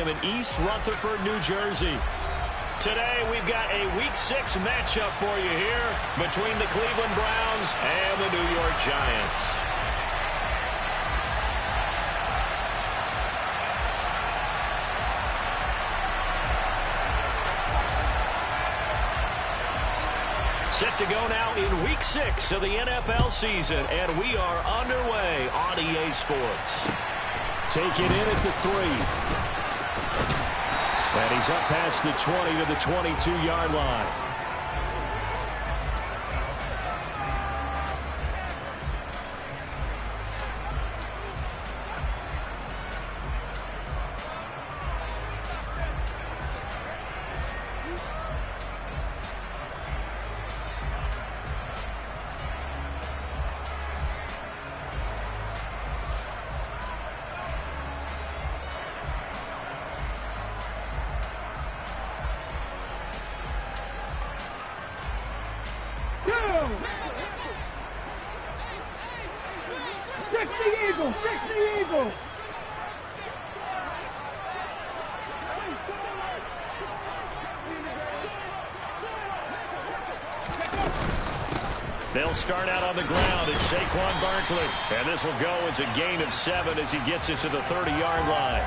Stadium in East Rutherford, New Jersey. Today, we've got a Week 6 matchup for you here between the Cleveland Browns and the New York Giants. Set to go now in Week 6 of the NFL season, and we are underway on EA Sports. Take it in at the 3. And he's up past the 20 to the 22-yard line. They'll start out on the ground. It's Saquon Barkley. And this will go as a gain of 7 as he gets it to the 30-yard line.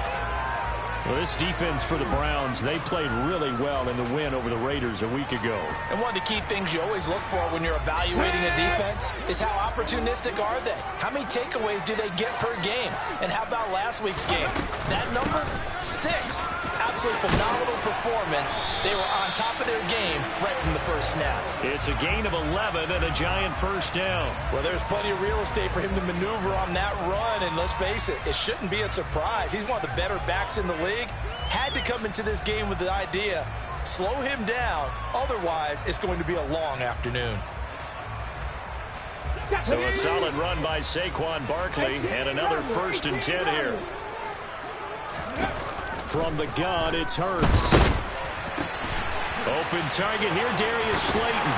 Well, this defense for the Browns, they played really well in the win over the Raiders a week ago. And one of the key things you always look for when you're evaluating a defense is how opportunistic are they? How many takeaways do they get per game? And how about last week's game? That number, 6. Absolutely phenomenal performance. They were on top of their game right from the first snap. It's a gain of 11 and a Giant first down. Well, there's plenty of real estate for him to maneuver on that run. And let's face it, it shouldn't be a surprise. He's one of the better backs in the league. Had to come into this game with the idea, slow him down. Otherwise, it's going to be a long afternoon. So a solid run by Saquon Barkley and another 1st and 10 here. From the gun, it's Hurts. Open target here, Darius Slayton.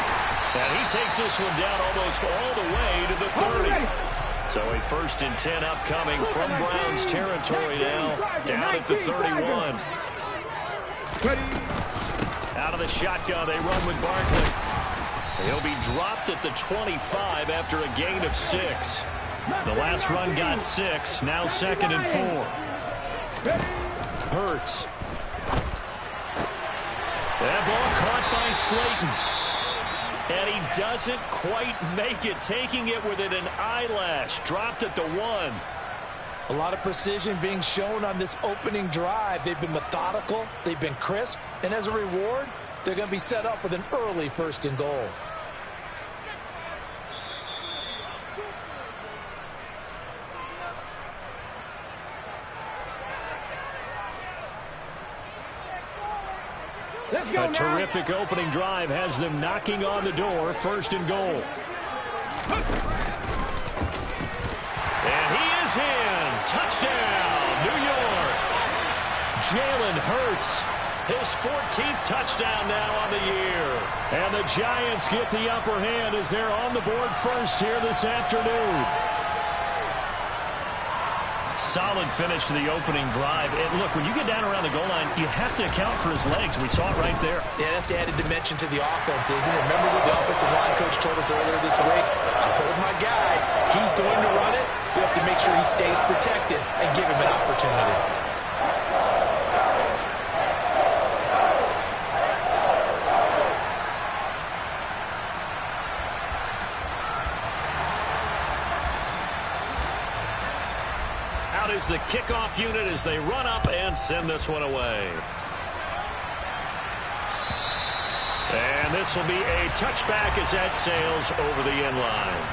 And he takes this one down almost all the way to the 30. So a 1st and 10 upcoming from Browns territory now, down at the 31. Out of the shotgun, they run with Barkley. He'll be dropped at the 25 after a gain of 6. The last run got 6, now 2nd and 4. Hurts. That ball caught by Slayton. And he doesn't quite make it, taking it within an eyelash. Dropped at the 1. A lot of precision being shown on this opening drive. They've been methodical. They've been crisp. And as a reward, they're going to be set up with an early 1st and goal. A terrific opening drive has them knocking on the door. 1st and goal. And he is in. Touchdown, New York. Jalen Hurts, his 14th touchdown now on the year. And the Giants get the upper hand as they're on the board first here this afternoon. Solid finish to the opening drive. And look, when you get down around the goal line, you have to account for his legs. We saw it right there. Yeah, that's the added dimension to the offense, isn't it? Remember what the offensive line coach told us earlier this week? I told my guys, he's going to run it. We have to make sure he stays protected and give him an opportunity. Is the kickoff unit as they run up and send this one away. And this will be a touchback as that sails over the end line.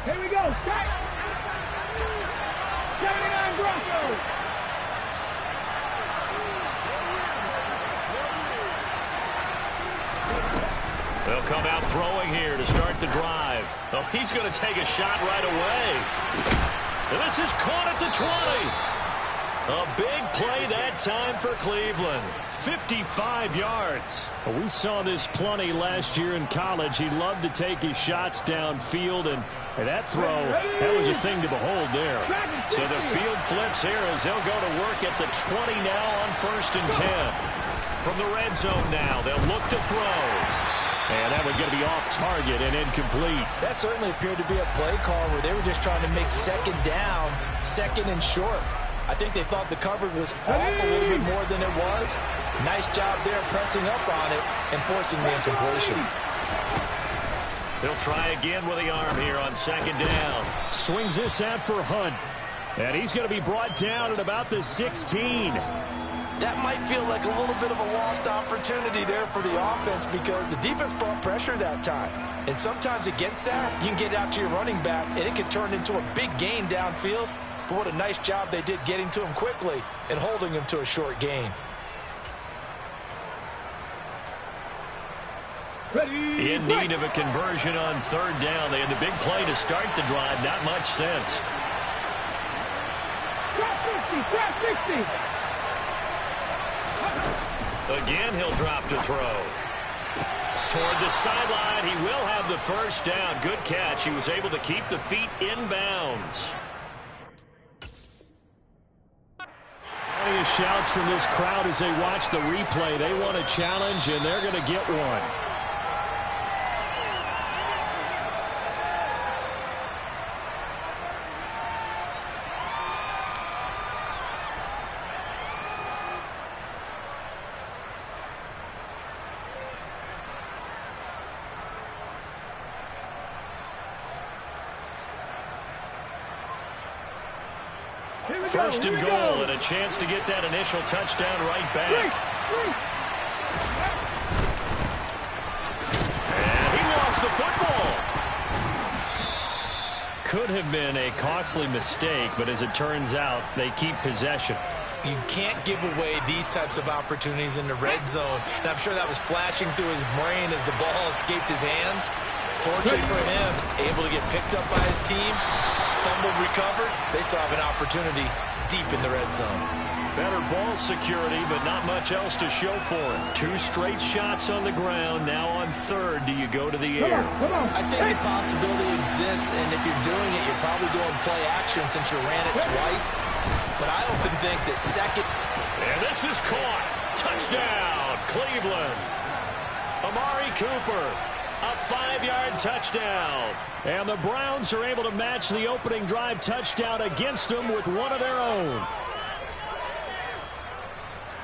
Here we go. Start. 79 Broncos. They'll come out throwing here to start the drive. Oh, he's going to take a shot right away. And this is caught at the 20. A big play that time for Cleveland. 55 yards. We saw this plenty last year in college. He loved to take his shots downfield, and that throw, that was a thing to behold there. So the field flips here as they'll go to work at the 20 now on 1st and 10. From the red zone now, they'll look to throw. And that one's going to be off target and incomplete. That certainly appeared to be a play call where they were just trying to make second down, second and short. I think they thought the coverage was off a little bit more than it was. Nice job there pressing up on it and forcing the incompletion. They'll try again with the arm here on 2nd down. Swings this out for Hunt. And he's going to be brought down at about the 16. That might feel like a little bit of a lost opportunity there for the offense because the defense brought pressure that time. And sometimes against that, you can get it out to your running back, and it can turn into a big gain downfield. But what a nice job they did getting to him quickly and holding him to a short gain. In need of a conversion on 3rd down. They had the big play to start the drive. Not much sense. Again, he'll drop to throw. Toward the sideline, he will have the 1st down. Good catch. He was able to keep the feet in bounds. Plenty of shouts from this crowd as they watch the replay. They want a challenge, and they're going to get one. First and goal, and a chance to get that initial touchdown right back. And he lost the football. Could have been a costly mistake, but as it turns out, they keep possession. You can't give away these types of opportunities in the red zone. And I'm sure that was flashing through his brain as the ball escaped his hands. Fortunately for him, able to get picked up by his team, fumbled, recovered. They still have an opportunity deep in the red zone. Better ball security, but not much else to show for it. 2 straight shots on the ground. Now on 3rd, do you go to the air? I think the possibility exists, and if you're doing it, you're probably going play action since you ran it twice. But I often think that second. And this is caught. Touchdown, Cleveland. Amari Cooper. A 5-yard touchdown. And the Browns are able to match the opening drive touchdown against them with one of their own.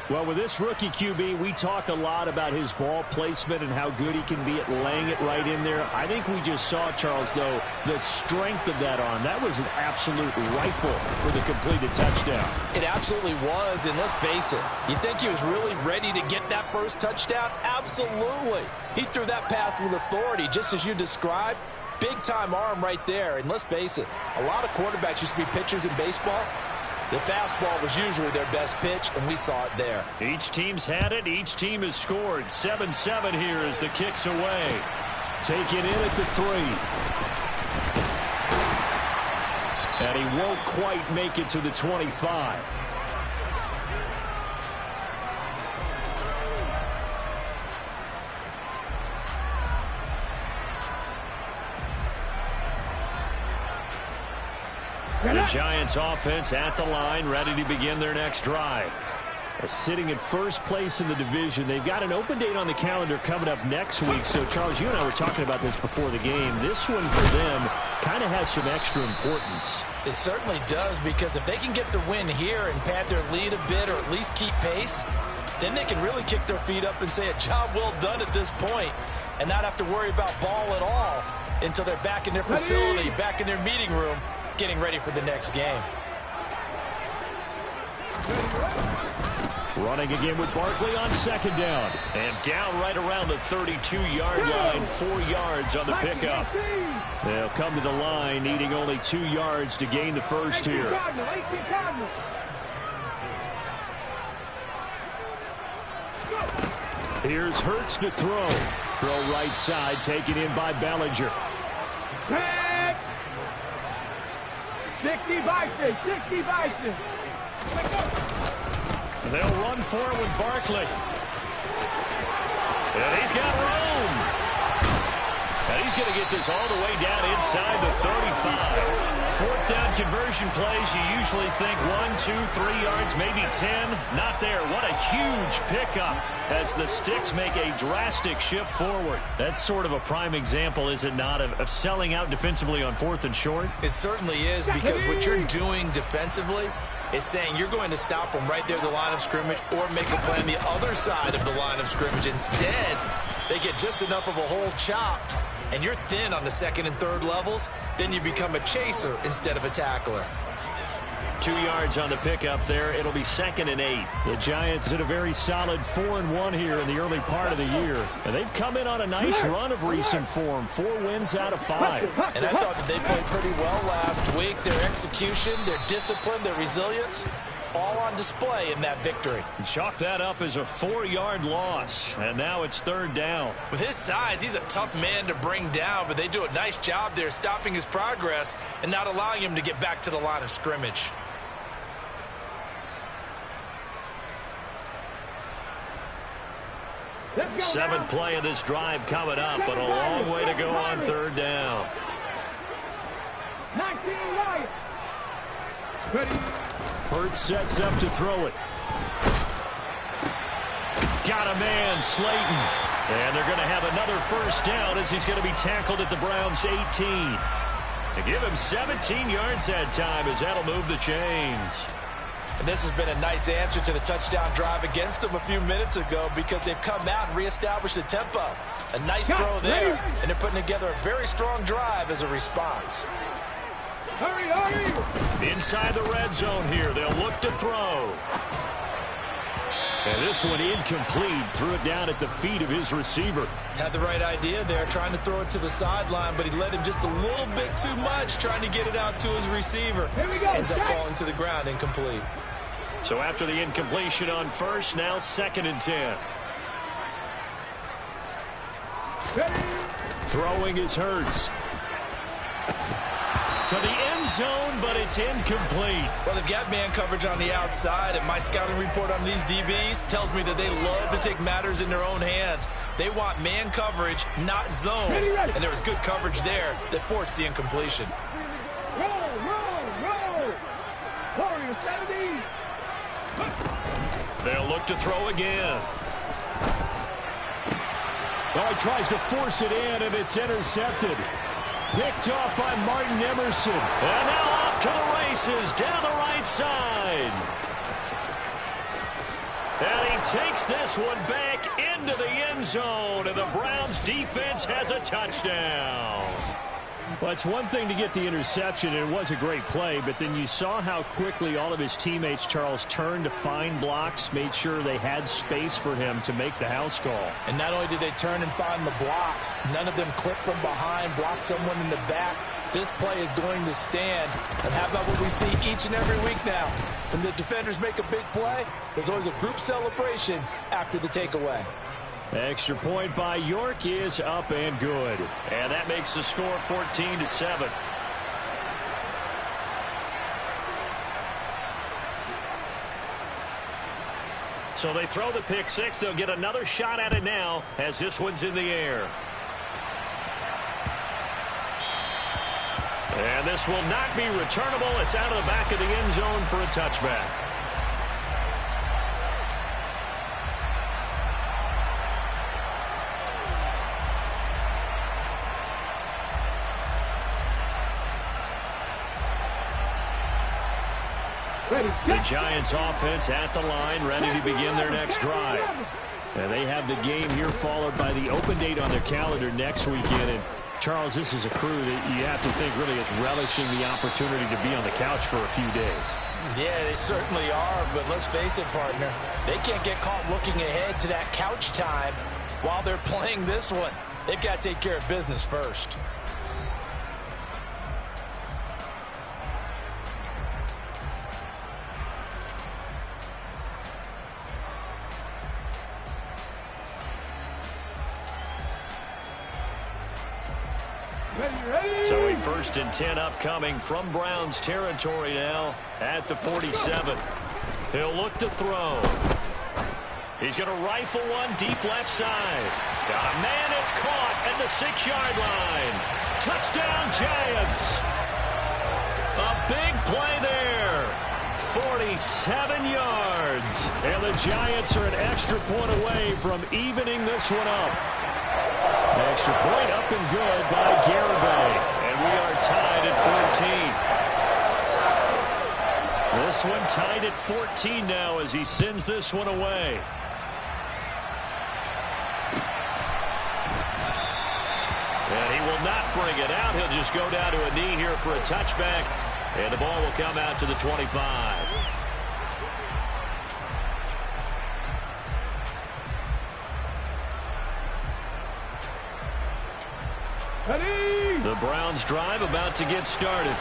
Well, with this rookie QB, we talk a lot about his ball placement and how good he can be at laying it right in there. I think we just saw, Charles, though, the strength of that arm. That was an absolute rifle for the completed touchdown. It absolutely was, and let's face it, you think he was really ready to get that first touchdown? Absolutely. He threw that pass with authority, just as you described. Big-time arm right there, and let's face it, a lot of quarterbacks used to be pitchers in baseball. The fastball was usually their best pitch, and we saw it there. Each team's had it. Each team has scored. 7-7 here as the kick's away. Taken in at the 3. And he won't quite make it to the 25. The Giants offense at the line, ready to begin their next drive. Sitting in first place in the division. They've got an open date on the calendar coming up next week. So, Charles, you and I were talking about this before the game. This one for them kind of has some extra importance. It certainly does, because if they can get the win here and pad their lead a bit or at least keep pace, then they can really kick their feet up and say a job well done at this point and not have to worry about ball at all until they're back in their facility, back in their meeting room, getting ready for the next game. Running again with Barkley on 2nd down. And down right around the 32-yard line, 4 yards on the pickup. They'll come to the line, needing only 2 yards to gain the first here. Here's Hurts to throw. Throw right side, taken in by Bellinger. 60 Bison, 60 Bison. They'll run for it with Barkley. And he's got room. And he's going to get this all the way down inside the 35. Fourth down conversion plays, you usually think 1, 2, 3 yards, maybe 10. Not there. What a huge pickup as the Sticks make a drastic shift forward. That's sort of a prime example, is it not, of selling out defensively on 4th and short? It certainly is, because what you're doing defensively is saying you're going to stop them right there at the line of scrimmage or make a play on the other side of the line of scrimmage. Instead, they get just enough of a hole chopped, and you're thin on the 2nd and 3rd levels, then you become a chaser instead of a tackler. 2 yards on the pickup there. It'll be 2nd and 8. The Giants did a very solid 4-1 here in the early part of the year. And they've come in on a nice run of recent form. 4 wins out of 5. And I thought that they played pretty well last week. Their execution, their discipline, their resilience, all on display in that victory. Chalk that up as a 4-yard loss. And now it's 3rd down. With his size, he's a tough man to bring down, but they do a nice job there stopping his progress and not allowing him to get back to the line of scrimmage. Seventh play of this drive coming up, but a long way to go on 3rd down. 19 right. Ready. Hurts sets up to throw it. Got a man, Slayton. And they're going to have another 1st down as he's going to be tackled at the Browns' 18. To give him 17 yards that time as that'll move the chains. And this has been a nice answer to the touchdown drive against them a few minutes ago, because they've come out and reestablished the tempo. A nice throw there, and they're putting together a very strong drive as a response. Hurry, hurry! Inside the red zone here, they'll look to throw. And this one incomplete. Threw it down at the feet of his receiver. Had the right idea there, trying to throw it to the sideline, but he let him just a little bit too much, trying to get it out to his receiver. Here we go. Ends up falling to the ground, incomplete. So after the incompletion on 1st, now 2nd and 10. Ready. Throwing is Hurts. To the end zone, but it's incomplete. Well, they've got man coverage on the outside, and my scouting report on these DBs tells me that they love to take matters in their own hands. They want man coverage, not zone. And there was good coverage there that forced the incompletion. Roll, roll, roll. Warrior 70. They'll look to throw again. Oh, he tries to force it in, and it's intercepted. Picked off by Martin Emerson. And now off to the races down the right side. And he takes this one back into the end zone, and the Browns defense has a touchdown. Well, it's one thing to get the interception, and it was a great play, but then you saw how quickly all of his teammates, Charles, turned to find blocks, made sure they had space for him to make the house call. And not only did they turn and find the blocks, none of them clipped from behind, blocked someone in the back. This play is going to stand. And how about what we see each and every week now? When the defenders make a big play, there's always a group celebration after the takeaway. Extra point by York is up and good. And that makes the score 14-7. So they throw the pick six. They'll get another shot at it now as this one's in the air. And this will not be returnable. It's out of the back of the end zone for a touchback. The Giants offense at the line, ready to begin their next drive. And they have the game here followed by the open date on their calendar next weekend. And Charles, this is a crew that you have to think really is relishing the opportunity to be on the couch for a few days. Yeah, they certainly are, but let's face it, partner. They can't get caught looking ahead to that couch time while they're playing this one. They've got to take care of business first. So a 1st and 10 upcoming from Browns territory now at the 47. He'll look to throw. He's going to rifle one deep left side. Got a man, it's caught at the 6-yard line. Touchdown, Giants. A big play there. 47 yards. And the Giants are an extra point away from evening this one up. Extra point up and good by Garibay. And we are tied at 14. This one tied at 14 now as he sends this one away. And he will not bring it out. He'll just go down to a knee here for a touchback. And the ball will come out to the 25. The Browns drive about to get started.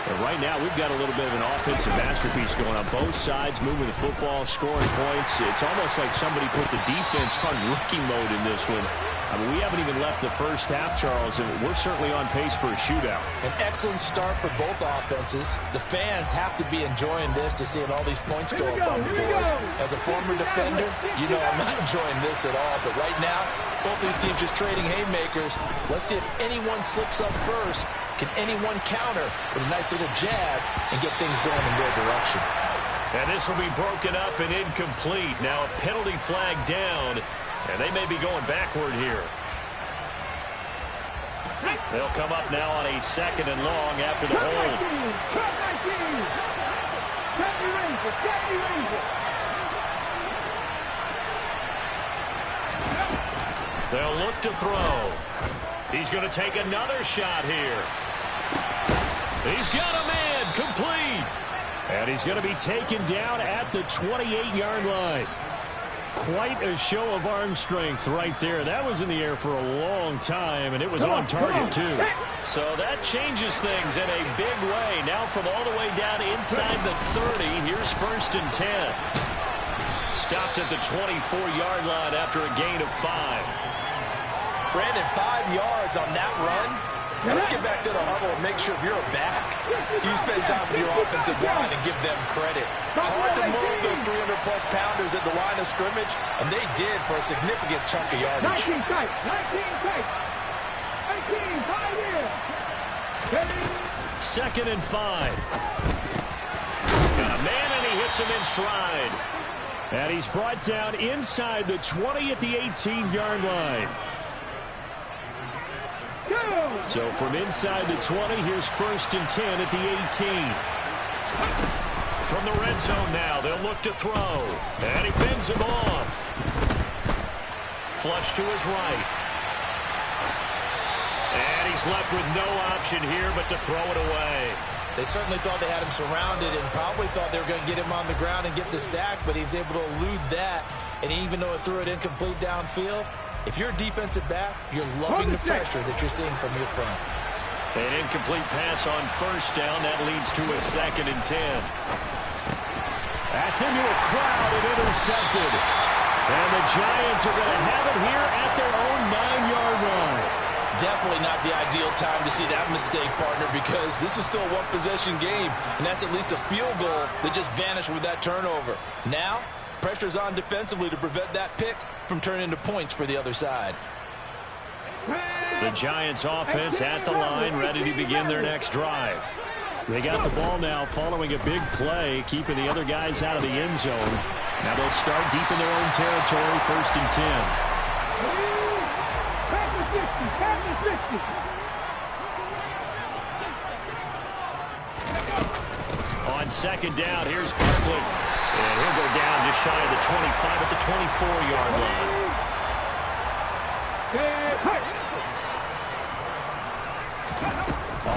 And right now we've got a little bit of an offensive masterpiece going on both sides, moving the football, scoring points. It's almost like somebody put the defense on rookie mode in this one. I mean, we haven't even left the first half, Charles, and we're certainly on pace for a shootout. An excellent start for both offenses. The fans have to be enjoying this to seeing all these points go up on the board. As a former defender, you know I'm not enjoying this at all. But right now, both these teams just trading haymakers. Let's see if anyone slips up first. Can anyone counter with a nice little jab and get things going in their direction? And this will be broken up and incomplete. Now a penalty flag down. And they may be going backward here. They'll come up now on a 2nd and long after the hold. They'll look to throw. He's going to take another shot here. He's got a man, complete. And he's going to be taken down at the 28-yard line. Quite a show of arm strength right there. That was in the air for a long time, and it was on target, too. So that changes things in a big way. Now from all the way down inside the 30, here's 1st and 10. Stopped at the 24-yard line after a gain of 5. Brandon, 5 yards on that run. Now let's get back to the huddle and make sure if you're a back, you spend time with your offensive line and give them credit. Hard to move those 300-plus pounders at the line of scrimmage, and they did for a significant chunk of yardage. 19 tight, 19 tight. 18, 5 here. 2nd and 5. Got a man, and he hits him in stride. And he's brought down inside the 20 at the 18-yard line. So from inside the 20, here's 1st and 10 at the 18. From the red zone now, they'll look to throw. And he fends him off. Flush to his right. And he's left with no option here but to throw it away. They certainly thought they had him surrounded and probably thought they were going to get him on the ground and get the sack, but he was able to elude that. And even though it threw it incomplete downfield, if you're a defensive back, you're loving the pressure that you're seeing from your front. An incomplete pass on 1st down. That leads to a 2nd and 10. That's into a crowd and intercepted. And the Giants are going to have it here at their own 9-yard line. Definitely not the ideal time to see that mistake, partner, because this is still a one-possession game, and that's at least a field goal that just vanished with that turnover. Now, pressure's on defensively to prevent that pick from turning into points for the other side. The Giants offense at the line, ready to begin their next drive. They got the ball now following a big play, keeping the other guys out of the end zone. Now they'll start deep in their own territory, 1st and 10. On 2nd down, here's Barkley. And he'll go down just shy of the 25 at the 24-yard line.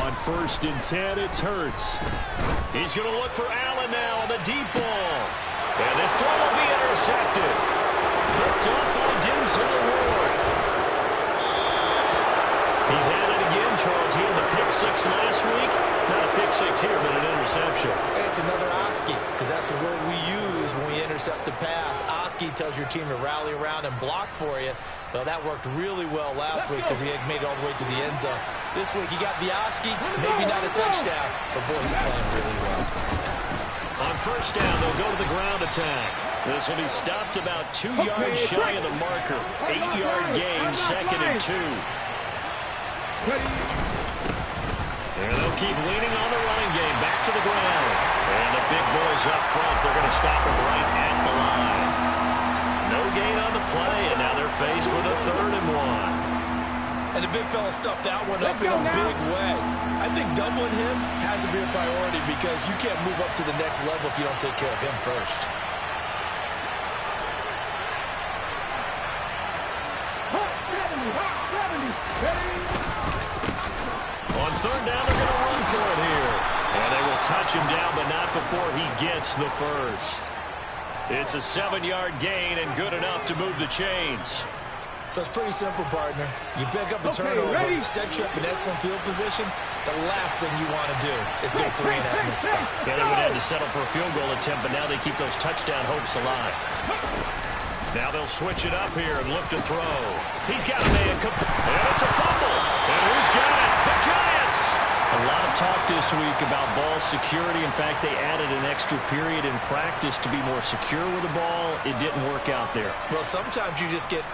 On 1st and 10, it's Hurts. He's going to look for Allen now on the deep ball. And this throw will be intercepted. Picked up by Denzel Ward. He's had it again, Charles. He had the pick-6 last week. Not a pick-6 here, but an interception. It's another Oski, because that's the word we use when we intercept a pass. Oski tells your team to rally around and block for you. Well, that worked really well last week because he had made it all the way to the end zone. This week he got the Oski, maybe not a touchdown, but boy, he's playing really well. On first down, they'll go to the ground attack. This will be stopped about 2 yards shy of the marker. 8-yard gain, 2nd and 2. And they'll keep leaning on the running game. Back to the ground. And the big boys up front, they're going to stop him right at the line. No gain on the play, and now they're faced with a 3rd and 1. And the big fella stuffed that one up in a big way. I think doubling him has to be a priority because you can't move up to the next level if you don't take care of him first. On 3rd down, they're going to run for it here. And they will touch him down, but not before he gets the first. It's a 7-yard gain and good enough to move the chains. So it's pretty simple, partner. You pick up a turnover, set you up in excellent field position. The last thing you want to do is go 3 and out in this spot. Yeah, they would have to settle for a field goal attempt, but now they keep those touchdown hopes alive. Now they'll switch it up here and look to throw. He's got a man. And it's a fumble. And who's got it? The Giants. A lot of talk this week about ball security. In fact, they added an extra period in practice to be more secure with the ball. It didn't work out there. Well, sometimes you just get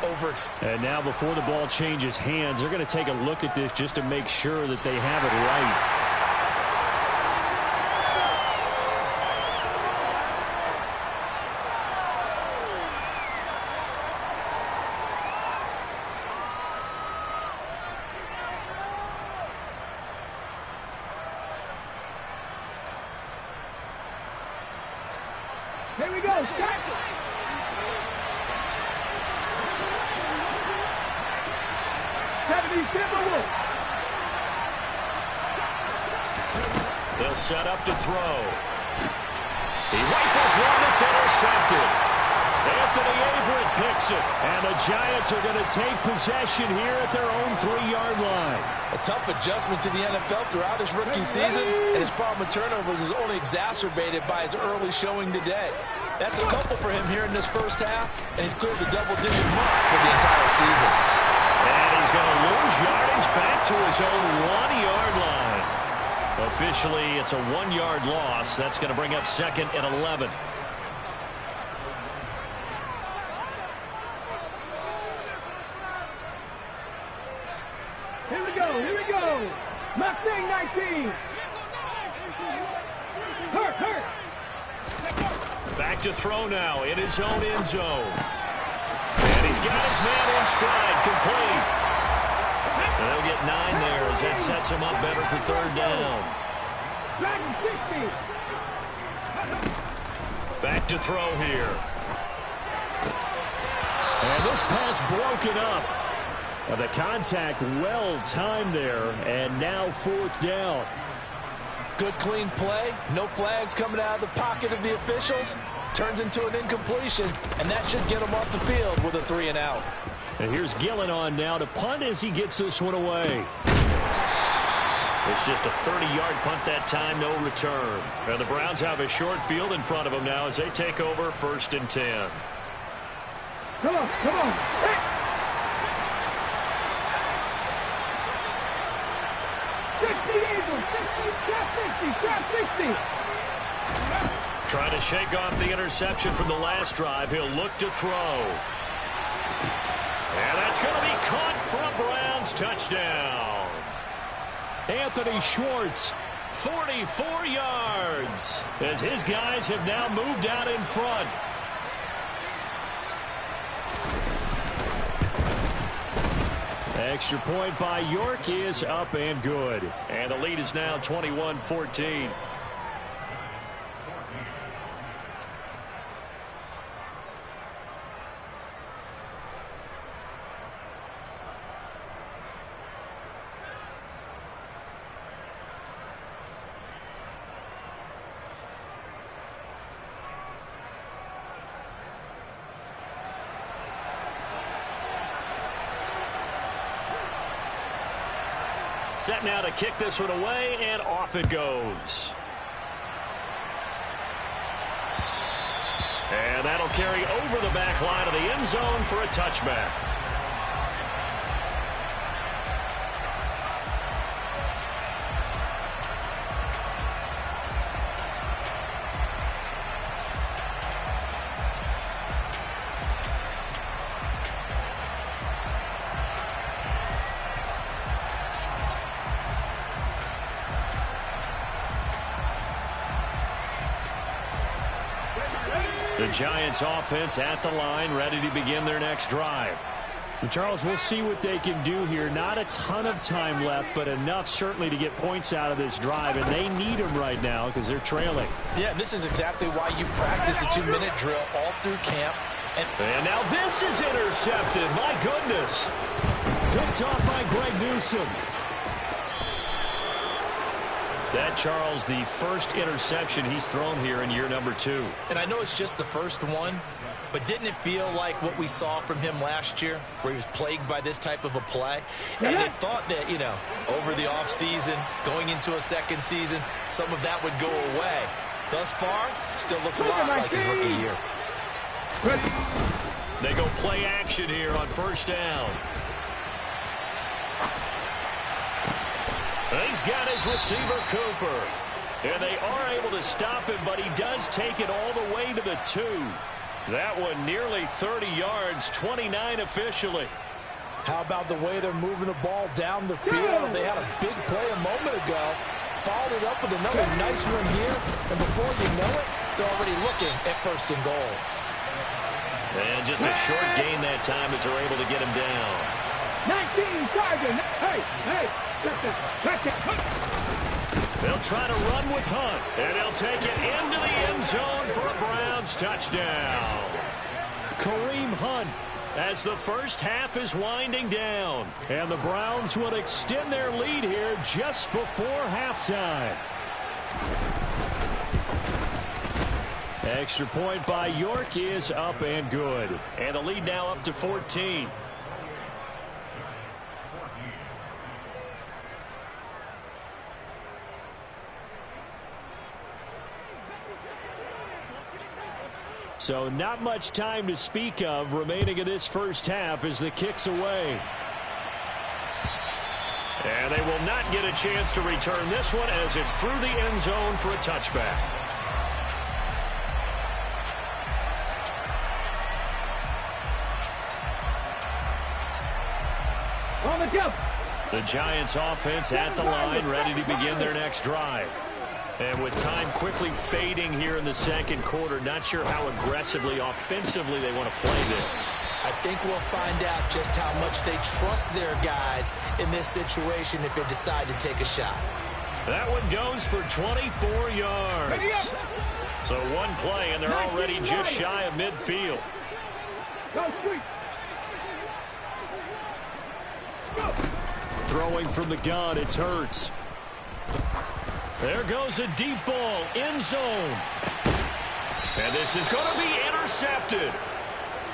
And now before the ball changes hands, they're going to take a look at this just to make sure that they have it right. Here we go. Start. 70 Timberwolves. They'll set up to throw. He rifles one that's intercepted. Anthony Averett picks it. And the Giants are going to take possession here at their own 3-yard line. A tough adjustment to the NFL throughout his rookie season, and his problem with turnovers is only exacerbated by his early showing today. That's a couple for him here in this first half, and he's cleared the double-digit mark for the entire season. And he's going to lose yardage back to his own 1-yard line. Officially, it's a 1-yard loss. That's going to bring up 2nd and 11. Here we go. Here we go. Mustang 19. Hurt. Back to throw now in his own end zone. And he's got his man in stride, complete. And they'll get 9 there as that sets him up better for 3rd down. Back to throw here. And this pass broken up. The contact well timed there, and now 4th down. Good clean play, no flags coming out of the pocket of the officials. Turns into an incompletion, and that should get him off the field with a 3 and out. And here's Gillen on now to punt as he gets this one away. It's just a 30-yard punt that time, no return. And the Browns have a short field in front of them now as they take over 1st and 10. Come on. Hey. 60 Eagles. 60. Trying to shake off the interception from the last drive. He'll look to throw. And that's going to be caught for a Browns touchdown. Anthony Schwartz, 44 yards as his guys have now moved out in front. extra point by York is up and good. And the lead is now 21-14. Set now to kick this one away, and off it goes. And that'll carry over the back line of the end zone for a touchback. The Giants offense at the line, ready to begin their next drive. Charles, we'll see what they can do here. Not a ton of time left, but enough certainly to get points out of this drive, and they need them right now because they're trailing. Yeah, this is exactly why you practice a 2-minute drill all through camp. And now this is intercepted. My goodness. Picked off by Greg Newsome. That, Charles, the first interception he's thrown here in year number 2. And I know it's just the first one, but didn't it feel like what we saw from him last year, where he was plagued by this type of a play? And they thought that, you know, over the offseason, going into a second season, some of that would go away. Thus far, still looks a lot like his rookie year. They go play action here on first down. He's got his receiver, Cooper. And they are able to stop him, but he does take it all the way to the 2. That one nearly 30 yards, 29 officially. How about the way they're moving the ball down the field? They had a big play a moment ago. Followed it up with another nice one here. And before you know it, they're already looking at first and goal. And just a short gain that time as they're able to get him down. 19 Sergeant. Hey. They'll try to run with Hunt, and he'll take it into the end zone for a Browns touchdown. Kareem Hunt as the first half is winding down. And the Browns will extend their lead here just before halftime. Extra point by York is up and good. And the lead now up to 14. So not much time to speak of remaining in this first half as the kick's away. And they will not get a chance to return this one as it's through the end zone for a touchback. On the jump. The Giants offense at the line, ready to begin their next drive. And with time quickly fading here in the second quarter, not sure how aggressively, offensively they want to play this. I think we'll find out just how much they trust their guys in this situation if they decide to take a shot. That one goes for 24 yards. So one play, and they're already just shy of midfield. Go, Street. Go. Throwing from the gun, it's Hurts. There goes a deep ball, end zone. And this is going to be intercepted.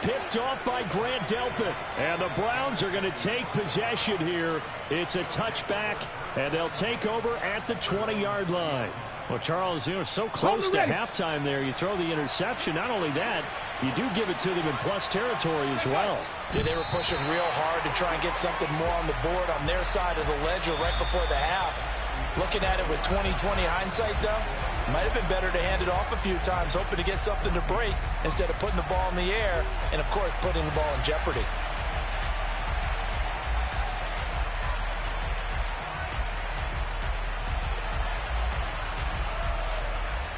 Picked off by Grant Delpit. And the Browns are going to take possession here. It's a touchback, and they'll take over at the 20-yard line. Well, Charles, so close to halftime there. You throw the interception. Not only that, you do give it to them in plus territory as well. Yeah, they were pushing real hard to try and get something more on the board on their side of the ledger right before the half. Looking at it with 20/20 hindsight, though, might have been better to hand it off a few times, hoping to get something to break instead of putting the ball in the air and, of course, putting the ball in jeopardy.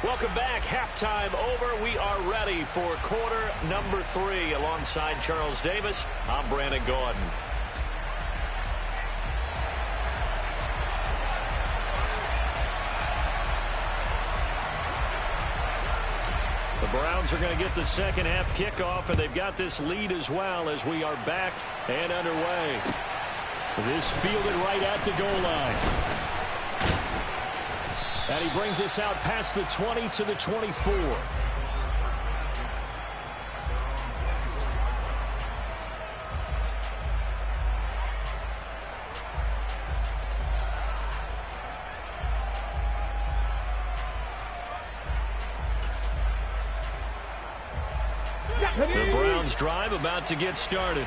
Welcome back. Halftime over. We are ready for quarter number 3. Alongside Charles Davis, I'm Brandon Gordon. The Browns are going to get the second half kickoff, and they've got this lead as well as we are back and underway. This fielded right at the goal line. And he brings us out past the 20 to the 24. The Browns drive about to get started.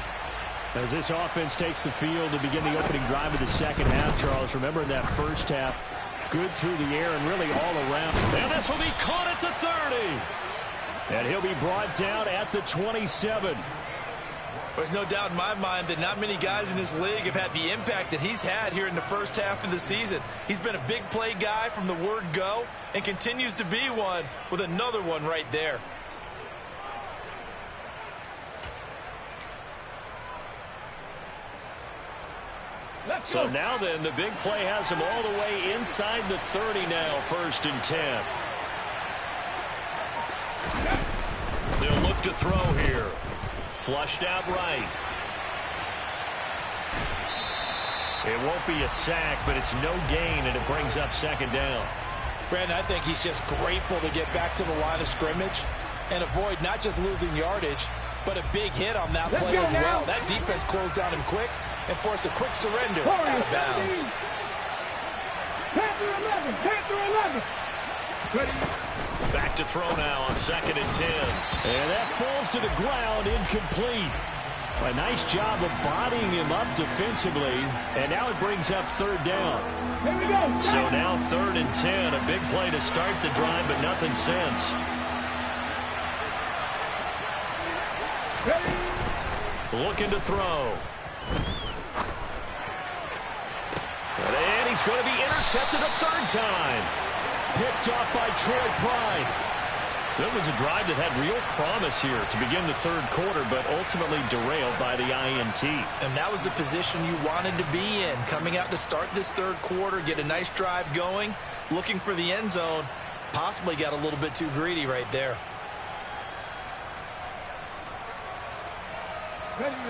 As this offense takes the field to begin the opening drive of the second half, Charles, remember in that first half, good through the air and really all around. And this will be caught at the 30. And he'll be brought down at the 27. There's no doubt in my mind that not many guys in this league have had the impact that he's had here in the first half of the season. He's been a big play guy from the word go and continues to be one with another one right there. So now then, the big play has him all the way inside the 30 now, 1st and 10. They'll look to throw here. Flushed out right. It won't be a sack, but it's no gain, and it brings up 2nd down. Brandon, I think he's just grateful to get back to the line of scrimmage and avoid not just losing yardage, but a big hit on that play as well. That defense closed down him quick and forced a quick surrender out of bounds. Panther 11. Back to throw now on 2nd and 10. And that falls to the ground, incomplete. A nice job of bodying him up defensively, and now it brings up 3rd down. Here we go. So now 3rd and 10, a big play to start the drive, but nothing since. Looking to throw. And he's going to be intercepted a 3rd time. Picked off by Troy Pride. So it was a drive that had real promise here to begin the 3rd quarter, but ultimately derailed by the INT. And that was the position you wanted to be in. Coming out to start this 3rd quarter, get a nice drive going, looking for the end zone. Possibly got a little bit too greedy right there.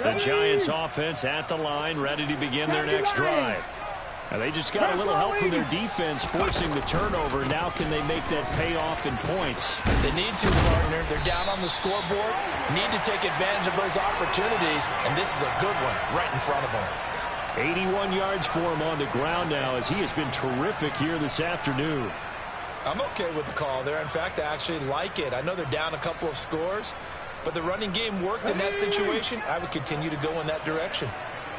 The Giants offense at the line, ready to begin their next drive. And they just got a little help from their defense forcing the turnover. Now can they make that pay off in points? They need to, partner. They're down on the scoreboard. Need to take advantage of those opportunities, and this is a good one right in front of them. 81 yards for him on the ground now, as he has been terrific here this afternoon. I'm okay with the call there. In fact, I actually like it. I know they're down a couple of scores, but the running game worked in that situation. I would continue to go in that direction.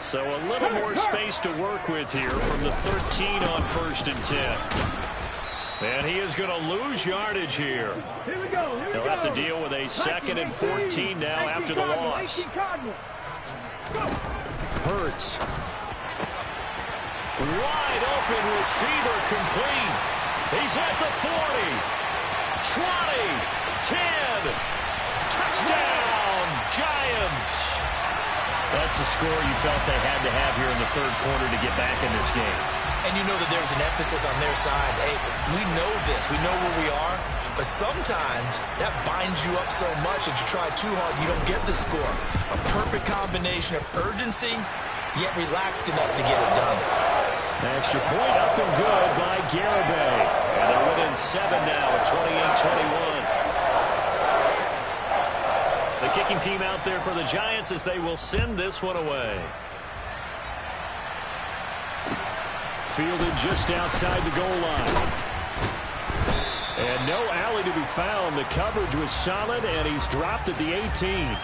So a little more space to work with here from the 13 on 1st and 10. And he is going to lose yardage here. He'll have to deal with a 2nd and 14 now after the loss. Hurts. Wide open receiver complete. He's at the 40. 20. 10. Touchdown, Giants. That's the score you felt they had to have here in the 3rd quarter to get back in this game. And you know that there's an emphasis on their side. Hey, we know this. We know where we are. But sometimes that binds you up so much that you try too hard, you don't get the score. A perfect combination of urgency, yet relaxed enough to get it done. Extra point up and good by Garibay. And they're within 7 now at 28-21. The kicking team out there for the Giants as they will send this one away. Fielded just outside the goal line. And no alley to be found. The coverage was solid, and he's dropped at the 18.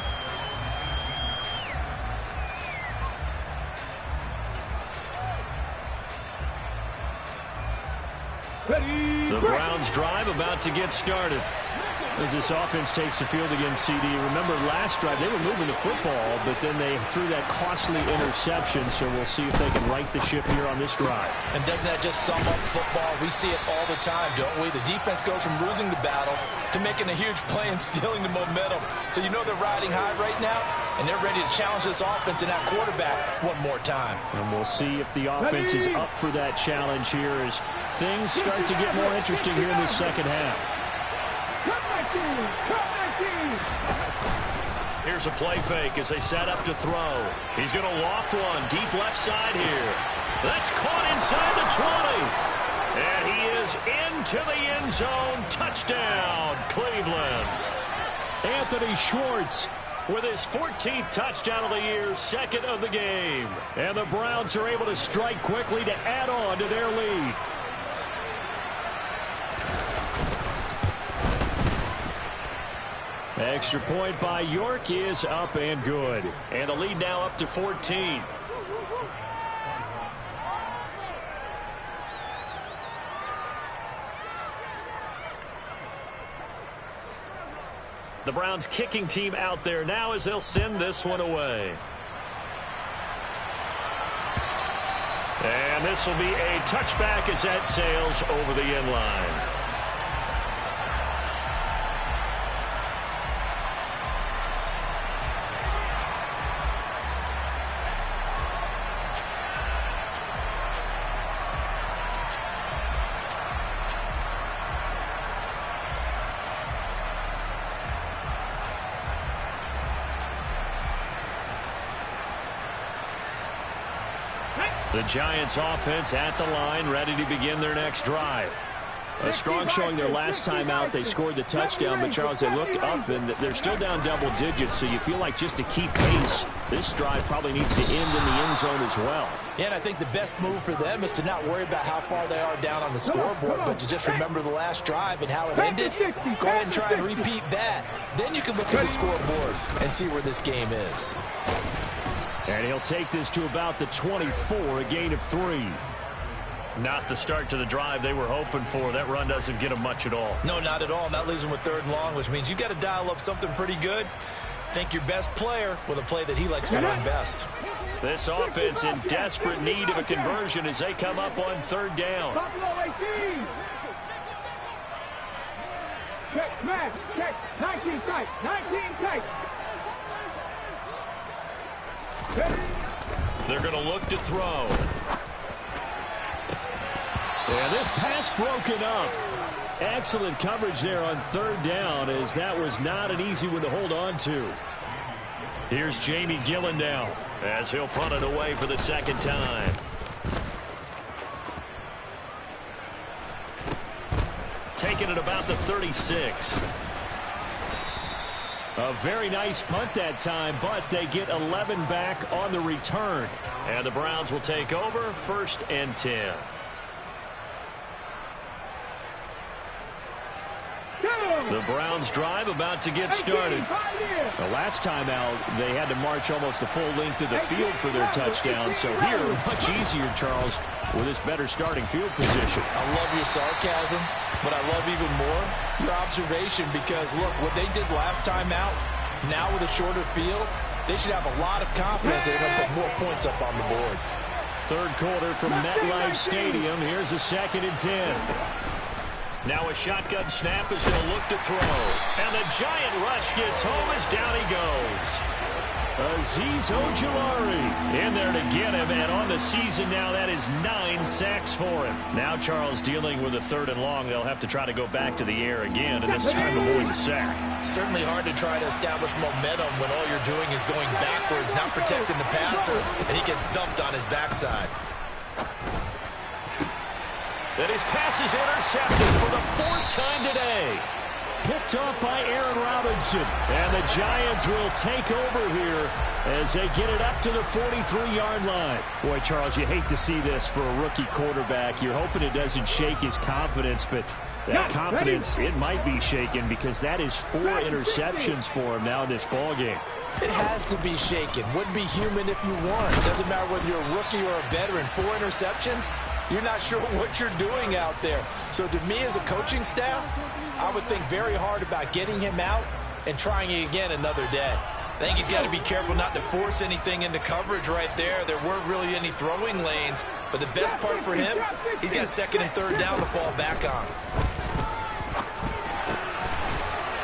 The Browns drive about to get started. As this offense takes the field against CD. Remember last drive, they were moving the football, but then they threw that costly interception, so we'll see if they can right the ship here on this drive. And doesn't that just sum up football? We see it all the time, don't we? The defense goes from losing the battle to making a huge play and stealing the momentum. So you know they're riding high right now, and they're ready to challenge this offense and that quarterback one more time. And we'll see if the offense is up for that challenge here as things start to get more interesting here in the 2nd half. Here's a play fake as they set up to throw. He's going to loft one deep left side here. That's caught inside the 20. And he is into the end zone. Touchdown, Cleveland. Anthony Schwartz with his 14th touchdown of the year, 2nd of the game. And the Browns are able to strike quickly to add on to their lead. Extra point by York is up and good. And the lead now up to 14. The Browns kicking team out there now as they'll send this one away. And this will be a touchback as that sails over the end line. The Giants offense at the line, ready to begin their next drive. A strong showing their last time out. They scored the touchdown, but, Charles, they looked up, and they're still down double digits, so you feel like just to keep pace, this drive probably needs to end in the end zone as well. Yeah, and I think the best move for them is to not worry about how far they are down on the scoreboard, but to just remember the last drive and how it ended. Go ahead and try and repeat that. Then you can look at the scoreboard and see where this game is. And he'll take this to about the 24, a gain of 3. Not the start to the drive they were hoping for. That run doesn't get them much at all. No, not at all. And that leaves them with 3rd and long, which means you got to dial up something pretty good. Think your best player with a play that he likes to run best. This offense in desperate need of a conversion as they come up on 3rd down. Check, man, check. 19 tight, 19 tight. They're going to look to throw. Yeah, this pass broken up. Excellent coverage there on 3rd down, as that was not an easy one to hold on to. Here's Jamie Gillen now as he'll punt it away for the 2nd time. Taking it about the 36. A very nice punt that time, but they get 11 back on the return. And the Browns will take over, 1st and 10. The Browns drive about to get started. The last time out, they had to march almost the full length of the field for their touchdown. So here, much easier, Charles, with this better starting field position. I love your sarcasm, but I love even more your observation, because, look, what they did last time out, now with a shorter field, they should have a lot of confidence that they're going to put more points up on the board. 3rd quarter from MetLife Stadium. Here's a 2nd and 10. Now a shotgun snap as he'll look to throw. And the giant rush gets home as down he goes. Azeez Ojulari in there to get him, and on the season now, that is 9 sacks for him. Now Charles dealing with a 3rd and long. They'll have to try to go back to the air again, and this time avoid the sack. Certainly hard to try to establish momentum when all you're doing is going backwards, not protecting the passer, and he gets dumped on his backside. And his pass is intercepted for the 4th time today. Picked off by Aaron Robinson. And the Giants will take over here as they get it up to the 43-yard line. Boy, Charles, you hate to see this for a rookie quarterback. You're hoping it doesn't shake his confidence, but that confidence, it might be shaken, because that is 4 interceptions for him now in this ballgame. It has to be shaken. Wouldn't be human if you won. It doesn't matter whether you're a rookie or a veteran. 4 interceptions, you're not sure what you're doing out there. So to me as a coaching staff, I would think very hard about getting him out and trying it again another day. I think he's got to be careful not to force anything into coverage right there. There weren't really any throwing lanes, but the best part for him, he's got 2nd and 3rd down to fall back on.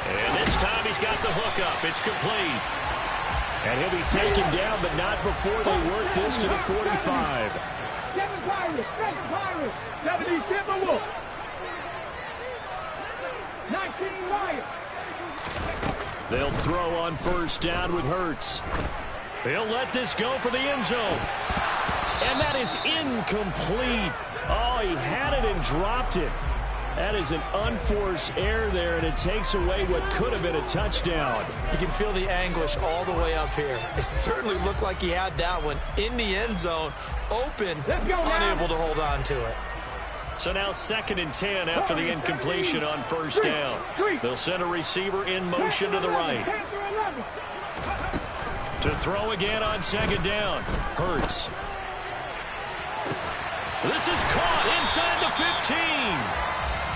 And this time he's got the hook up. It's complete. And he'll be taken down, but not before they work this to the 45. 7 Pirates, 70 Timberwolves. 19 Lions. They'll throw on 1st down with Hurts. He'll let this go for the end zone. And that is incomplete. Oh, he had it and dropped it. That is an unforced error there, and it takes away what could have been a touchdown. You can feel the anguish all the way up here. It certainly looked like he had that one in the end zone, open, unable to hold on to it. So now 2nd and 10 after the incompletion on 1st down. They'll send a receiver in motion to the right. To throw again on 2nd down. Hurts. This is caught inside the 15.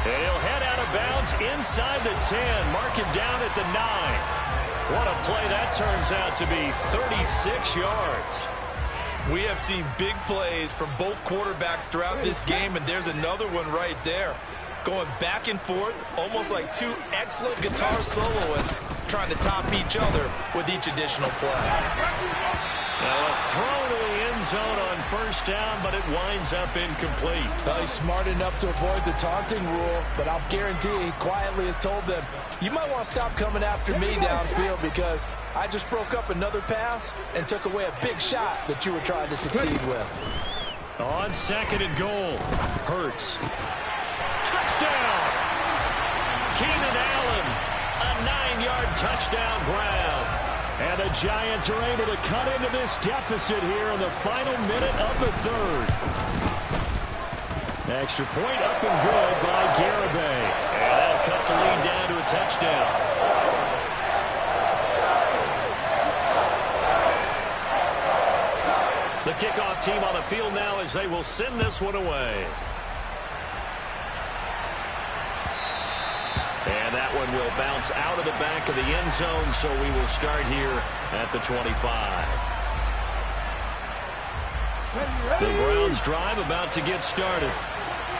And he'll head out of bounds inside the 10. Mark him down at the 9. What a play that turns out to be. 36 yards. We have seen big plays from both quarterbacks throughout this game, and there's another one right there. Going back and forth, almost like 2 excellent guitar soloists trying to top each other with each additional play. Now a throw to the end zone on 1st down, but it winds up incomplete. Well, he's smart enough to avoid the taunting rule, but I'll guarantee he quietly has told them, you might want to stop coming after me downfield, because I just broke up another pass and took away a big shot that you were trying to succeed with. On 2nd and goal. Hurts. Touchdown! Keenan Allen. A 9-yard touchdown Brown. And the Giants are able to cut into this deficit here in the final minute of the 3rd. Extra point up and good by Garibay. And that'll cut the lead down to a touchdown. The kickoff team on the field now as they will send this one away. And that one will bounce out of the back of the end zone, so we will start here at the 25. The Browns drive about to get started.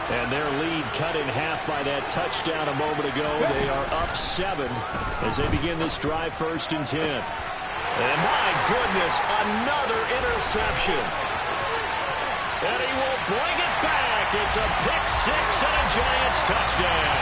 And their lead cut in half by that touchdown a moment ago. They are up 7 as they begin this drive 1st and 10. And my goodness, another interception. And he will bring it back. It's a pick-6 and a Giants touchdown.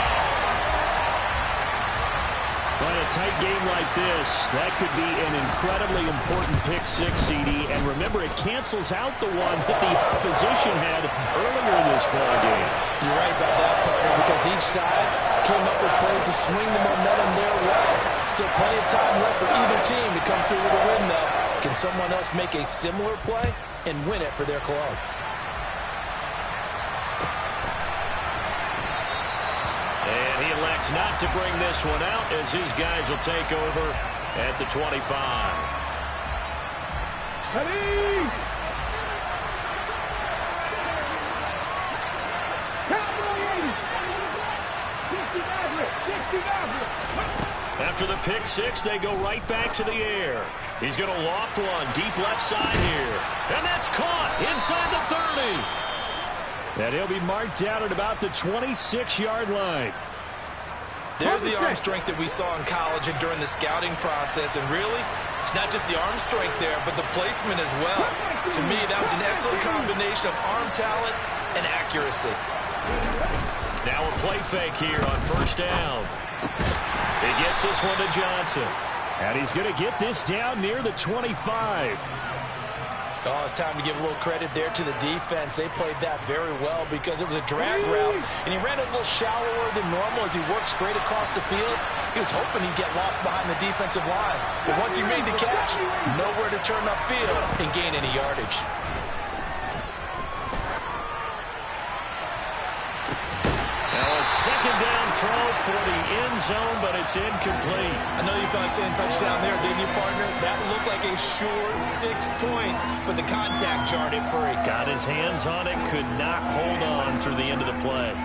But a tight game like this, that could be an incredibly important pick-6, CD. And remember, it cancels out the one that the opposition had earlier in this ballgame. You're right about that, partner, because each side came up with plays to swing the momentum their way. Still plenty of time left for either team to come through with a win, though. Can someone else make a similar play and win it for their club? And he elects not to bring this one out as his guys will take over at the 25. Ready? Cowboy 60. After the pick-6, they go right back to the air. He's going to loft one deep left side here. And that's caught inside the 30. And he'll be marked down at about the 26-yard line. There's the arm strength that we saw in college and during the scouting process. And really, it's not just the arm strength there, but the placement as well. To me, that was an excellent combination of arm talent and accuracy. Now a play fake here on 1st down. He gets this one to Johnson. And he's going to get this down near the 25. Oh, it's time to give a little credit there to the defense. They played that very well because it was a drag route, and he ran a little shallower than normal as he worked straight across the field. He was hoping he'd get lost behind the defensive line. But once he made the catch, nowhere to turn upfield and gain any yardage. Now a 2nd down throw for the end zone, but it's incomplete. I know you felt like saying touchdown there, didn't you, partner? That looked like a sure 6 points, but the contact jarred it free. Got his hands on it, could not hold on through the end of the play.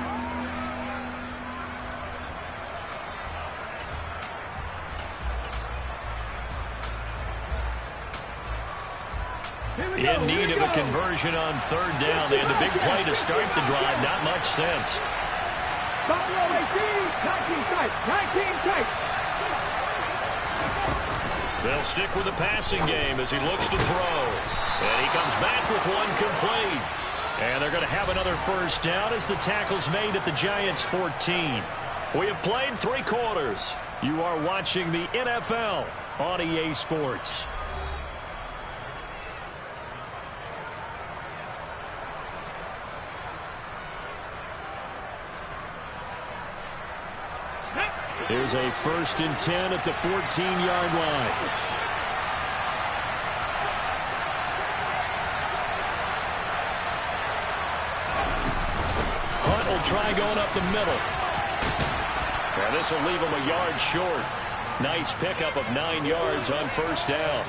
In need of a conversion on 3rd down. They had the big play to start the drive. Not much sense. 19 tight. 19 tight. They'll stick with the passing game as he looks to throw. And he comes back with one complete. And they're going to have another 1st down as the tackle's made at the Giants' 14. We have played 3 quarters. You are watching the NFL on EA Sports. Here's a 1st and 10 at the 14-yard line. Hunt will try going up the middle. And this will leave him a yard short. Nice pickup of 9 yards on 1st down.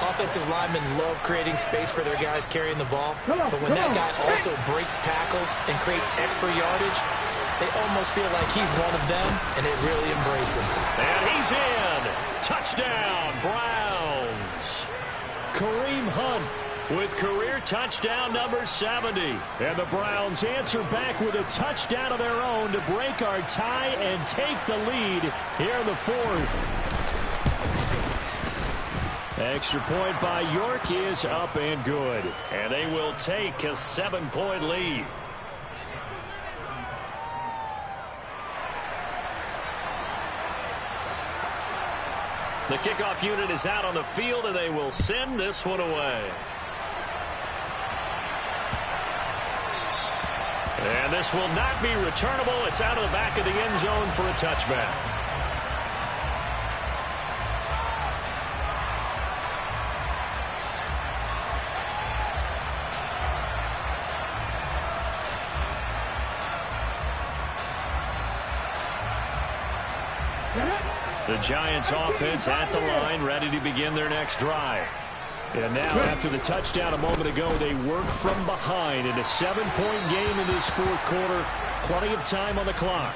Offensive linemen love creating space for their guys carrying the ball. But when that guy also breaks tackles and creates extra yardage, they almost feel like he's one of them, and they really embrace him. And he's in. Touchdown, Browns. Kareem Hunt with career touchdown number 70. And the Browns answer back with a touchdown of their own to break our tie and take the lead here in the 4th. Extra point by York is up and good. And they will take a 7-point lead. The kickoff unit is out on the field, and they will send this one away. this will not be returnable. It's out of the back of the end zone for a touchback. The Giants offense at the line, ready to begin their next drive. And now, after the touchdown a moment ago, they work from behind in a 7-point game in this fourth quarter. Plenty of time on the clock.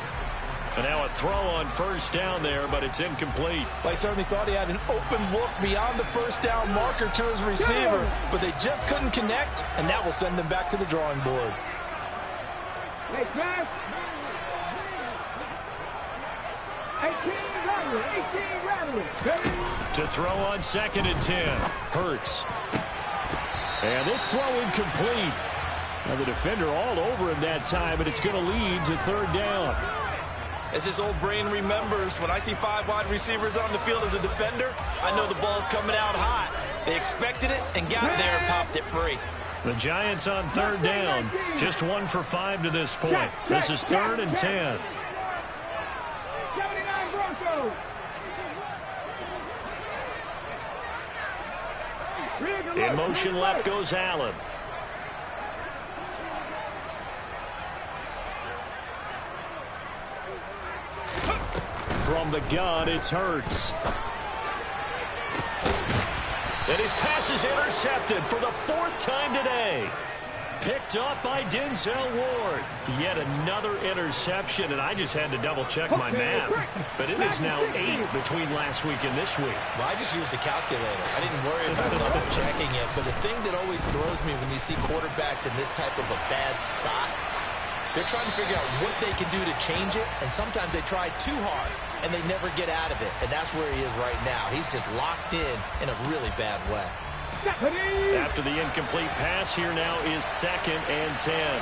And now a throw on first down there, but it's incomplete. They certainly thought he had an open look beyond the first down marker to his receiver, but they just couldn't connect, and that will send them back to the drawing board. Hey, class. 18 Rattler. To throw on 2nd and 10. Hurts. And this throw incomplete. Now the defender all over him that time, and it's going to lead to 3rd down. As his old brain remembers, when I see 5 wide receivers on the field as a defender, I know the ball's coming out hot. They expected it and got there and popped it free. The Giants on 3rd down. Just 1 for 5 to this point. This is 3rd and 10. 79 Broncos. In motion left goes Allen. From the gun, it's Hurts. And his pass is intercepted for the 4th time today. Picked up by Denzel Ward. Yet another interception, and I just had to double-check my math. But it is now 8 between last week and this week. Well, I just used a calculator. I didn't worry about double-checking it. But the thing that always throws me when you see quarterbacks in this type of a bad spot, they're trying to figure out what they can do to change it, and sometimes they try too hard, and they never get out of it. And that's where he is right now. He's just locked in a really bad way. After the incomplete pass, here now is 2nd and 10.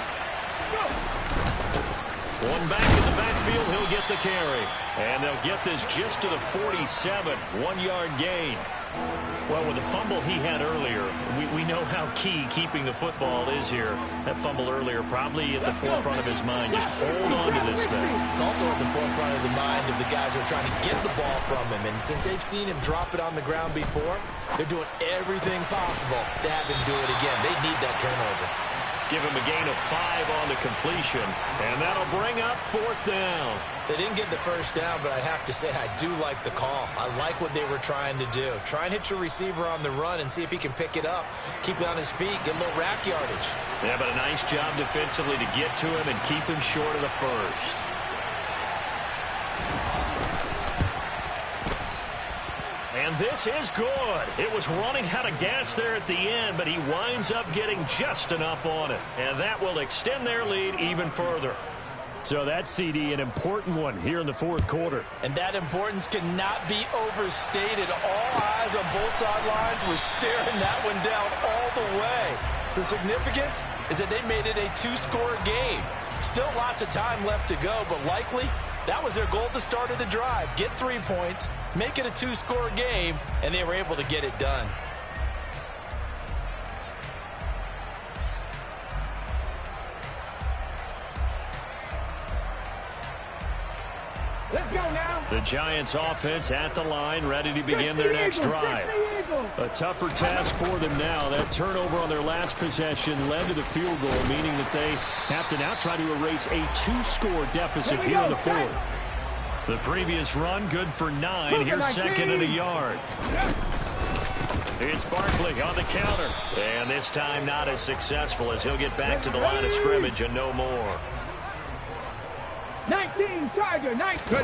One back in the backfield, he'll get the carry. And they'll get this just to the 47, 1-yard gain. Well, with the fumble he had earlier, we know how key keeping the football is here. That fumble earlier probably at the forefront of his mind. Just hold on to this thing. It's also at the forefront of the mind of the guys who are trying to get the ball from him. And since they've seen him drop it on the ground before, they're doing everything possible to have him do it again. They need that turnover. Give him a gain of 5 on the completion, and that'll bring up 4th down. They didn't get the first down, but I have to say I do like the call. I like what they were trying to do. Try and hit your receiver on the run and see if he can pick it up, keep it on his feet, get a little rack yardage. Yeah, but a nice job defensively to get to him and keep him short of the first. And this is good. It was running out of gas there at the end, but he winds up getting just enough on it. And that will extend their lead even further. So that's, CD, an important one here in the fourth quarter. And that importance cannot be overstated. All eyes on both sidelines were staring that one down all the way. The significance is that they made it a 2-score game. Still lots of time left to go, but likely that was their goal at the start of the drive. Get 3 points, make it a 2-score game, and they were able to get it done. Let's go now. The Giants offense at the line, ready to begin their next drive. A tougher task for them now. That turnover on their last possession led to the field goal, meaning that they have to now try to erase a 2-score deficit here in the fourth. The previous run, good for 9. Here's 2nd and a yard. It's Barkley on the counter. And this time not as successful as he'll get back to the line of scrimmage and no more. 19 Charger, 19.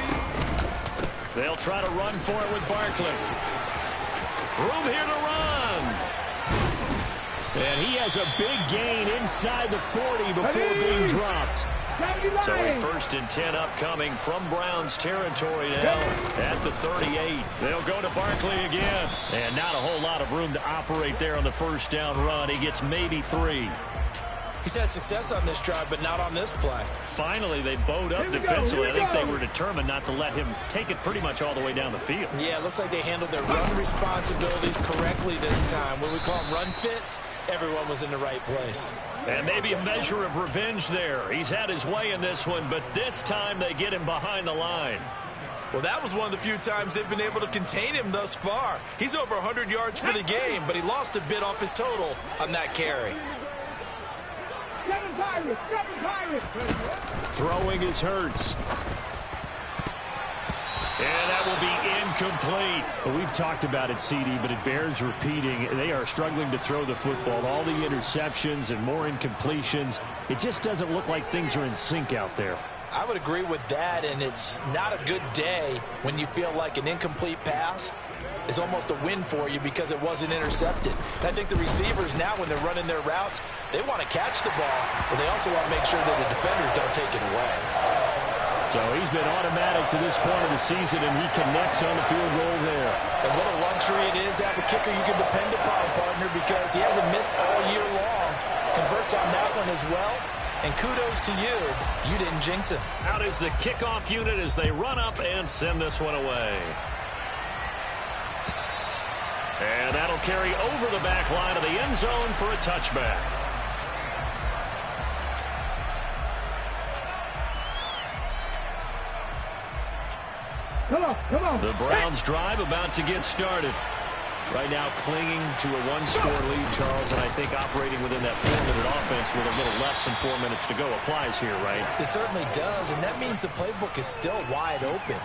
They'll try to run for it with Barkley. Room here to run. And he has a big gain inside the 40 before being dropped. So a 1st and 10 upcoming from Browns territory now at the 38. They'll go to Barkley again. And not a whole lot of room to operate there on the first down run. He gets maybe 3. He's had success on this drive, but not on this play. Finally, they bowed up defensively. I think they were determined not to let him take it pretty much all the way down the field. Yeah, it looks like they handled their run responsibilities correctly this time. What we call them run fits, everyone was in the right place. And maybe a measure of revenge there. He's had his way in this one, but this time they get him behind the line. Well, that was one of the few times they've been able to contain him thus far. He's over 100 yards for the game, but he lost a bit off his total on that carry. Throwing is Hurts. And that will be incomplete. Well, we've talked about it, CD, but it bears repeating. They are struggling to throw the football. All the interceptions and more incompletions. It just doesn't look like things are in sync out there. I would agree with that, and it's not a good day when you feel like an incomplete pass is almost a win for you because it wasn't intercepted. And I think the receivers now, when they're running their routes, they want to catch the ball, but they also want to make sure that the defenders don't take it away. So he's been automatic to this point of the season, and he connects on the field goal there. And what a luxury it is to have a kicker you can depend upon, partner, because he hasn't missed all year long. Converts on that one as well. And kudos to you. You didn't jinx him. Out is the kickoff unit as they run up and send this one away. And that'll carry over the back line of the end zone for a touchback. Come on. The Browns drive about to get started. Right now clinging to a one-score lead, Charles, and I think operating within that 4-minute offense with a little less than 4 minutes to go applies here, right? It certainly does, and that means the playbook is still wide open.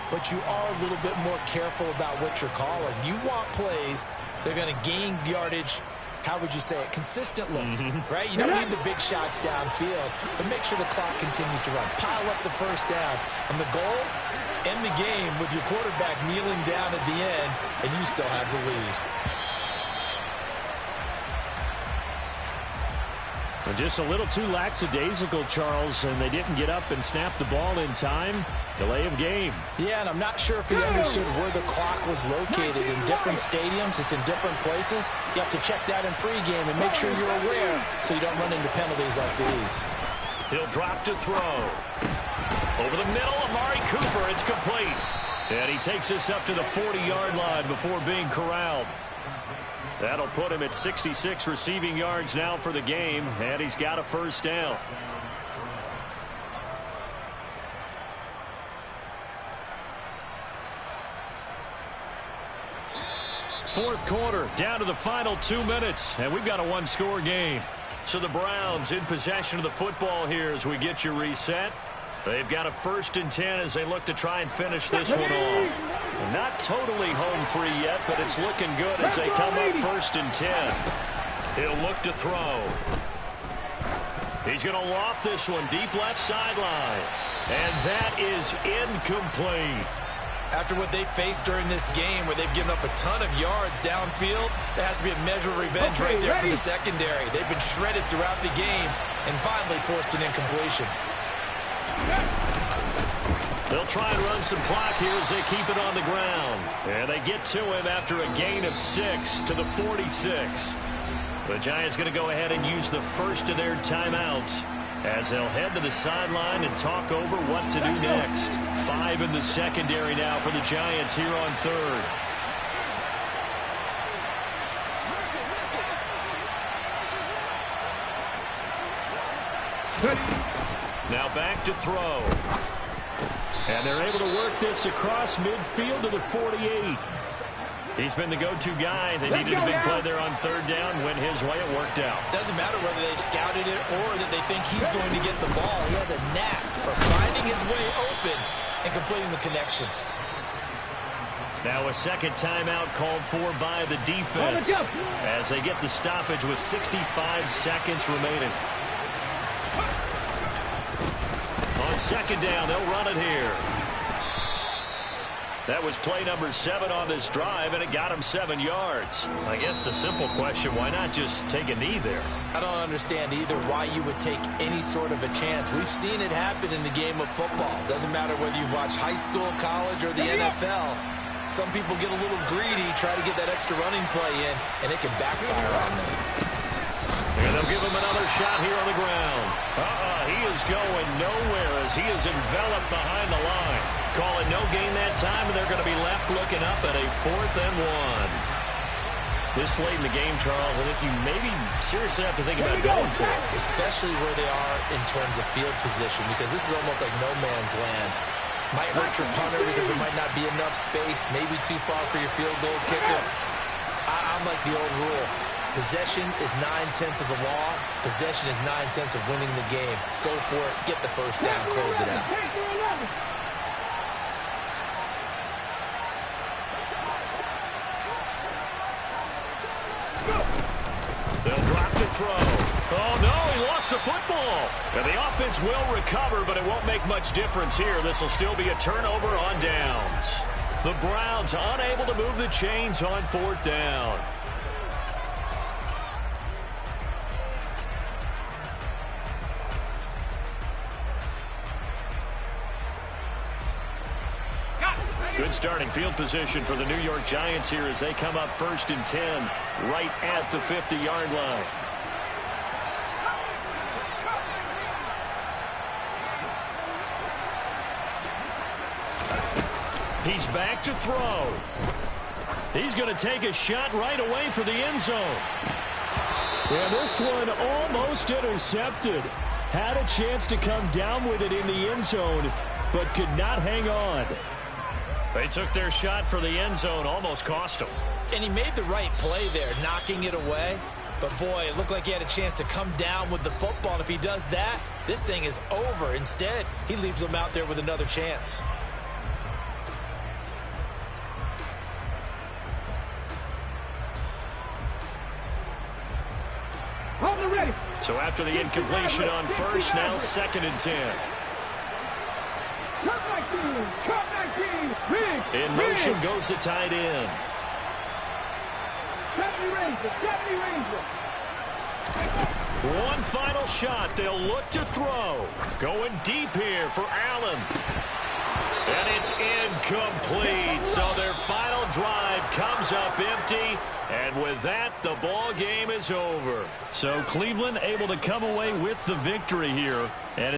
But you are a little bit more careful about what you're calling. You want plays that are going to gain yardage, how would you say it, consistently, right? You don't need the big shots downfield, but make sure the clock continues to run. Pile up the first downs, and the goal, end the game with your quarterback kneeling down at the end, and you still have the lead. Well, just a little too lackadaisical, Charles, and they didn't get up and snap the ball in time. Delay of game. Yeah, and I'm not sure if he understood where the clock was located. In different stadiums, it's in different places. You have to check that in pregame and make sure you're aware so you don't run into penalties like these. He'll drop to throw. Over the middle, Amari Cooper, it's complete. And he takes this up to the 40-yard line before being corralled. That'll put him at 66 receiving yards now for the game, and he's got a first down. Fourth quarter, down to the final 2 minutes, and we've got a one-score game. So the Browns in possession of the football here as we get you reset. They've got a 1st and 10 as they look to try and finish this one off. Not totally home free yet, but it's looking good as they come up 1st and 10. He'll look to throw. He's going to loft this one deep left sideline. And that is incomplete. After what they faced during this game where they've given up a ton of yards downfield, there has to be a measure of revenge right there for the secondary. They've been shredded throughout the game and finally forced an incompletion. They'll try and run some clock here as they keep it on the ground. And they get to him after a gain of 6 to the 46. The Giants going to go ahead and use the first of their timeouts as they'll head to the sideline and talk over what to do next. 5 in the secondary now for the Giants here on 3rd. Now back to throw. And they're able to work this across midfield to the 48. He's been the go-to guy. They needed a big play there on 3rd down. Went his way. It worked out. Doesn't matter whether they scouted it or that they think he's going to get the ball. He has a knack for finding his way open and completing the connection. Now a second timeout called for by the defense as they get the stoppage with 65 seconds remaining. On 2nd down, they'll run it here. That was play number 7 on this drive, and it got him 7 yards. I guess the simple question, why not just take a knee there? I don't understand either why you would take any sort of a chance. We've seen it happen in the game of football. Doesn't matter whether you watch high school, college, or the NFL. Some people get a little greedy, try to get that extra running play in, and it can backfire on them. And they'll They'll give him another shot here on the ground. He is going nowhere as he is enveloped behind the line. Call it no gain that time, and they're going to be left looking up at a 4th and 1. This late in the game, Charles, I think you maybe seriously have to think about going for it. Especially where they are in terms of field position, because this is almost like no man's land. Might hurt your punter because there might not be enough space, maybe too far for your field goal kicker. I'm like the old rule. Possession is 9/10 of the law. Possession is 9/10 of winning the game. Go for it. Get the first down. Close it out. They'll drop to throw. Oh, no, he lost the football. And the offense will recover, but it won't make much difference here. This will still be a turnover on downs. The Browns unable to move the chains on 4th down. Good starting field position for the New York Giants here as they come up 1st and 10 right at the 50-yard line. He's back to throw. He's going to take a shot right away for the end zone. And this one almost intercepted. Had a chance to come down with it in the end zone, but could not hang on. They took their shot for the end zone, almost cost him. And he made the right play there, knocking it away. But, boy, it looked like he had a chance to come down with the football. And if he does that, this thing is over. Instead, he leaves him out there with another chance. Ready. So after the incompletion on 1st, now 2nd and 10. In motion goes the tight end. 70 Ranger. One final shot. They'll look to throw. Going deep here for Allen. And it's incomplete. So their final drive comes up empty. And with that, the ball game is over. So Cleveland able to come away with the victory here. And